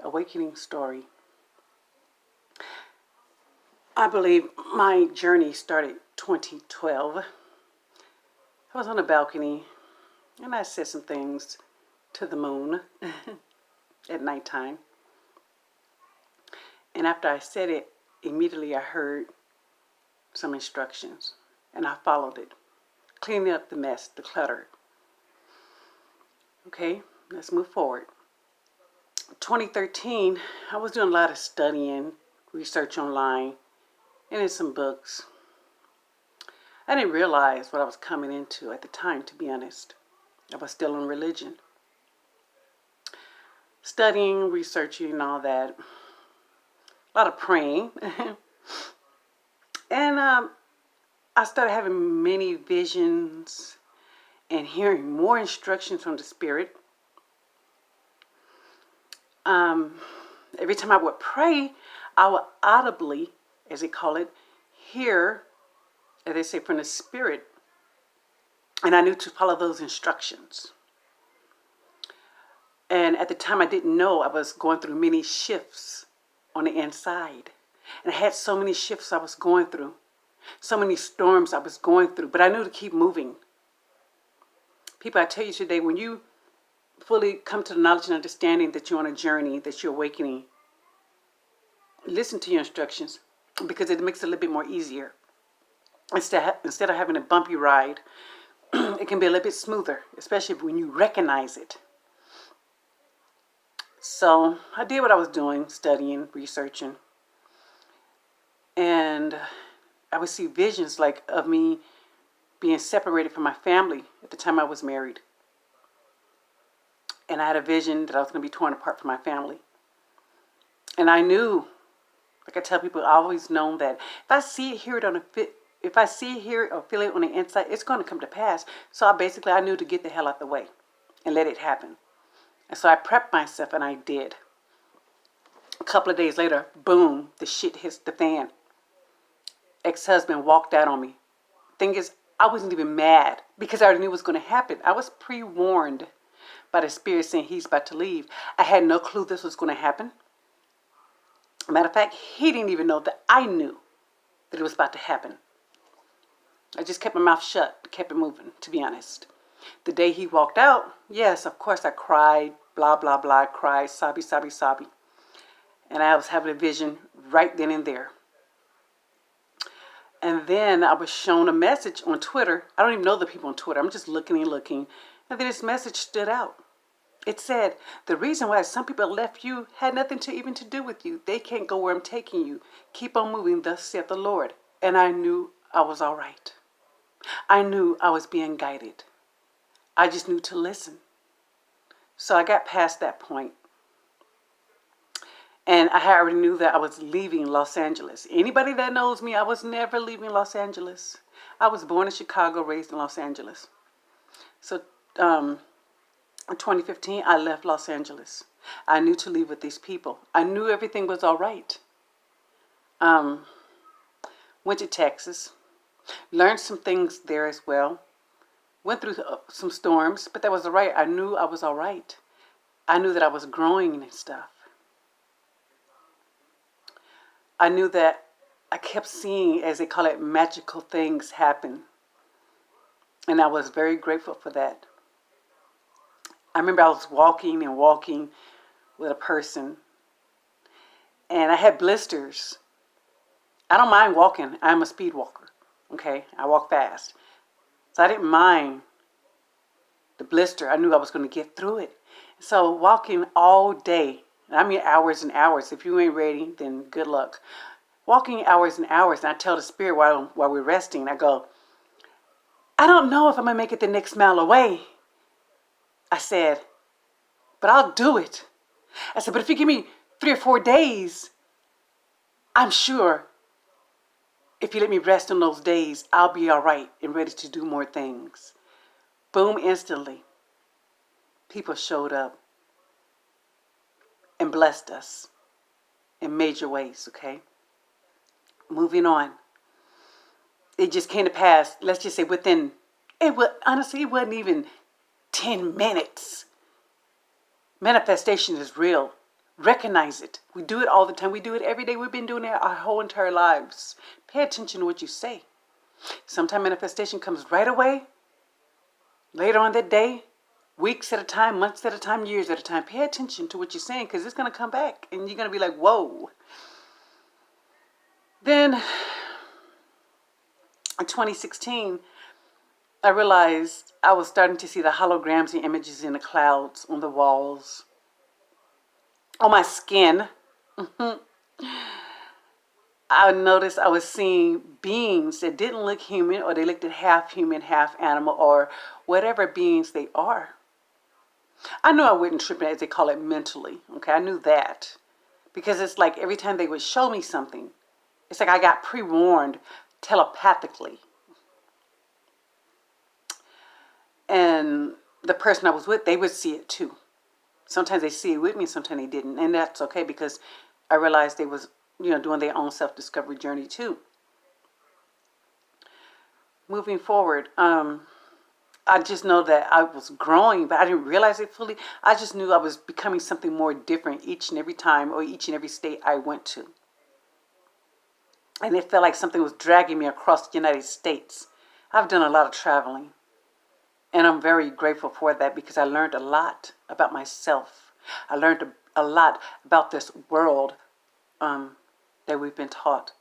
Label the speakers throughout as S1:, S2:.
S1: awakening story. I believe my journey started 2012. I was on a balcony and I said some things to the moon at nighttime. And after I said it, immediately I heard some instructions and I followed it. Cleaning up the mess, the clutter. Okay, let's move forward. 2013, I was doing a lot of studying, research online, and in some books. I didn't realize what I was coming into at the time, to be honest. I was still in religion. Studying, researching, and all that. A lot of praying. And I started having many visions and hearing more instructions from the Spirit. Every time I would pray, I would audibly, as they call it, hear, as they say, from the Spirit. And I knew to follow those instructions. And at the time I didn't know, I was going through many shifts on the inside. And I had so many shifts I was going through. So many storms I was going through. But I knew to keep moving. People, I tell you today, when you fully come to the knowledge and understanding that you're on a journey, that you're awakening, listen to your instructions because it makes it a little bit more easier. Instead of having a bumpy ride, it can be a little bit smoother, especially when you recognize it. So I did what I was doing, studying, researching. And I would see visions like of me being separated from my family at the time I was married. And I had a vision that I was going to be torn apart from my family. And I knew, like I tell people, I always known that if I see it, hear it if I see it, hear it, or feel it on the inside, it's going to come to pass. So I knew to get the hell out the way and let it happen. And so I prepped myself, and I did. A couple of days later, boom, the shit hits the fan. Ex-husband walked out on me. Thing is, I wasn't even mad because I already knew what was going to happen. I was pre-warned by the Spirit saying he's about to leave. I had no clue this was going to happen. Matter of fact, he didn't even know that I knew that it was about to happen. I just kept my mouth shut, kept it moving, to be honest. The day he walked out, yes, of course I cried, blah, blah, blah, I cried, sobby, sobby, sobby. And I was having a vision right then and there. And then I was shown a message on Twitter. I don't even know the people on Twitter. I'm just looking and looking. And then this message stood out. It said, the reason why some people left you had nothing to do with you. They can't go where I'm taking you. Keep on moving, thus saith the Lord. And I knew I was all right. I knew I was being guided. I just knew to listen. So I got past that point. And I already knew that I was leaving Los Angeles. Anybody that knows me, I was never leaving Los Angeles. I was born in Chicago, raised in Los Angeles. So in 2015, I left Los Angeles. I knew to leave with these people. I knew everything was all right. Went to Texas. Learned some things there as well. Went through some storms, but that was all right. I knew I was all right. I knew that I was growing and stuff. I knew that I kept seeing, as they call it, magical things happen. And I was very grateful for that. I remember I was walking with a person. And I had blisters. I don't mind walking. I'm a speed walker. Okay? I walk fast. So I didn't mind the blister. I knew I was going to get through it. So walking all day. I mean hours and hours. If you ain't ready, then good luck. Walking hours and hours, and I tell the Spirit while we're resting, I go, I don't know if I'm going to make it the next mile away. I said, but I'll do it. I said, but if you give me 3 or 4 days, I'm sure if you let me rest on those days, I'll be all right and ready to do more things. Boom, instantly, people showed up and blessed us in major ways, okay? Moving on. It just came to pass, let's just say honestly, it wasn't even 10 minutes. Manifestation is real. Recognize it. We do it all the time. We do it every day. We've been doing it our whole entire lives. Pay attention to what you say. Sometimes manifestation comes right away, later on that day, weeks at a time, months at a time, years at a time. Pay attention to what you're saying, because it's going to come back and you're going to be like, whoa. Then in 2016, I realized I was starting to see the holograms and images in the clouds, on the walls, on my skin. I noticed I was seeing beings that didn't look human, or they looked at half human, half animal, or whatever beings they are. I knew I wasn't tripping, as they call it, mentally. Okay, I knew that. Because it's like every time they would show me something, it's like I got pre-warned telepathically. And the person I was with, they would see it too. Sometimes they see it with me, sometimes they didn't. And that's okay, because I realized they was, doing their own self-discovery journey too. Moving forward, I just know that I was growing, but I didn't realize it fully. I just knew I was becoming something more different each and every time, or each and every state I went to. And it felt like something was dragging me across the United States. I've done a lot of traveling. And I'm very grateful for that, because I learned a lot about myself. I learned a lot about this world that we've been taught.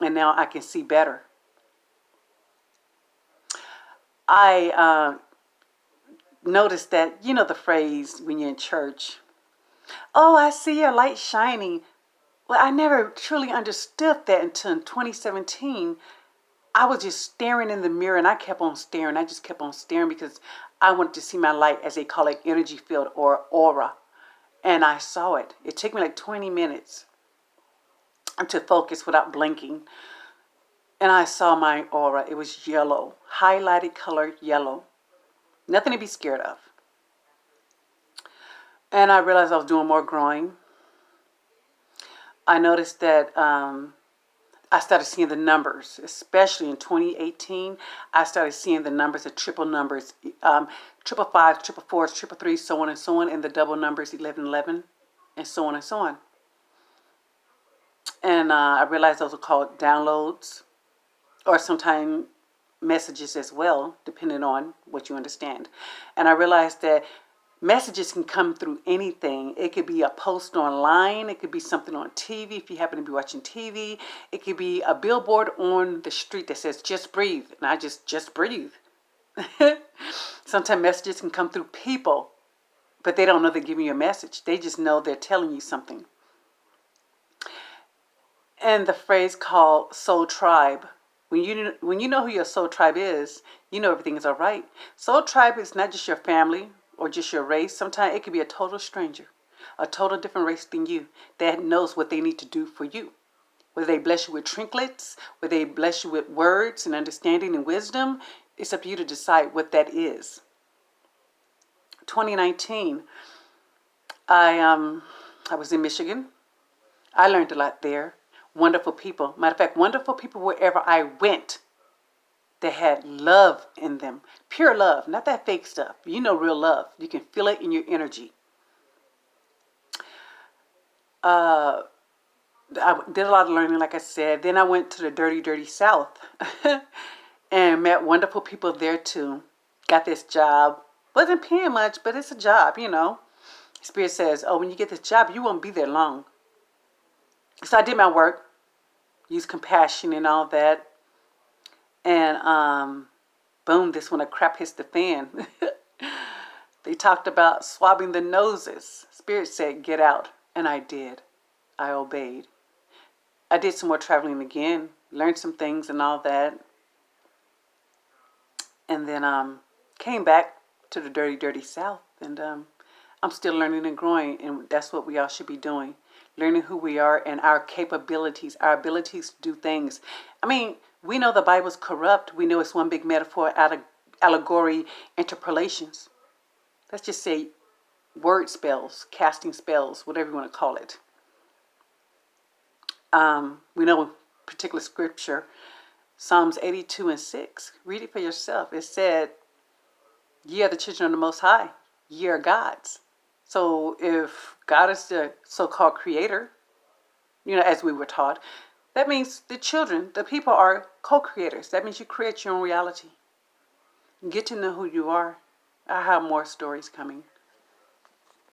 S1: And now I can see better. I noticed that, the phrase when you're in church, oh, I see your light shining. Well, I never truly understood that until 2017. I was just staring in the mirror, and I kept on staring. I just kept on staring, because I wanted to see my light, as they call it, energy field or aura. And I saw it. It took me like 20 minutes to focus without blinking. And I saw my aura. It was yellow, highlighted color yellow. Nothing to be scared of. And I realized I was doing more growing. I noticed that I started seeing the numbers, especially in 2018. I started seeing the numbers, the triple numbers, triple fives, triple fours, triple threes, so on, and the double numbers, 1111, and so on and so on. And I realized those are called downloads, or sometimes messages as well, depending on what you understand. And I realized that messages can come through anything. It could be a post online. It could be something on TV if you happen to be watching TV. It could be a billboard on the street that says, just breathe. And I just breathe. Sometimes messages can come through people, but they don't know they're giving you a message. They just know they're telling you something. And the phrase called soul tribe. When you know who your soul tribe is, you know everything is all right. Soul tribe is not just your family or just your race. Sometimes it could be a total stranger, a total different race than you, that knows what they need to do for you. Whether they bless you with trinkets, whether they bless you with words and understanding and wisdom, it's up to you to decide what that is. 2019, I was in Michigan. I learned a lot there. Wonderful people. Matter of fact, wonderful people wherever I went. They had love in them. Pure love, not that fake stuff. You know real love. You can feel it in your energy. I did a lot of learning, like I said. Then I went to the dirty, dirty South and met wonderful people there too. Got this job. Wasn't paying much, but it's a job, Spirit says, oh, when you get this job, you won't be there long. So I did my work, used compassion and all that. And boom, this when a crap hits the fan. They talked about swabbing the noses. Spirit said, get out. And I did. I obeyed. I did some more traveling again, learned some things and all that. And then came back to the dirty, dirty South. And I'm still learning and growing. And that's what we all should be doing. Learning who we are and our capabilities, our abilities to do things. I mean, we know the Bible's corrupt. We know it's one big metaphor, allegory, interpolations. Let's just say word spells, casting spells, whatever you want to call it. We know particular scripture, Psalms 82:6. Read it for yourself. It said, ye are the children of the Most High. Ye are gods. So if God is the so-called creator, as we were taught, that means the children, the people are co-creators. That means you create your own reality. Get to know who you are. I have more stories coming.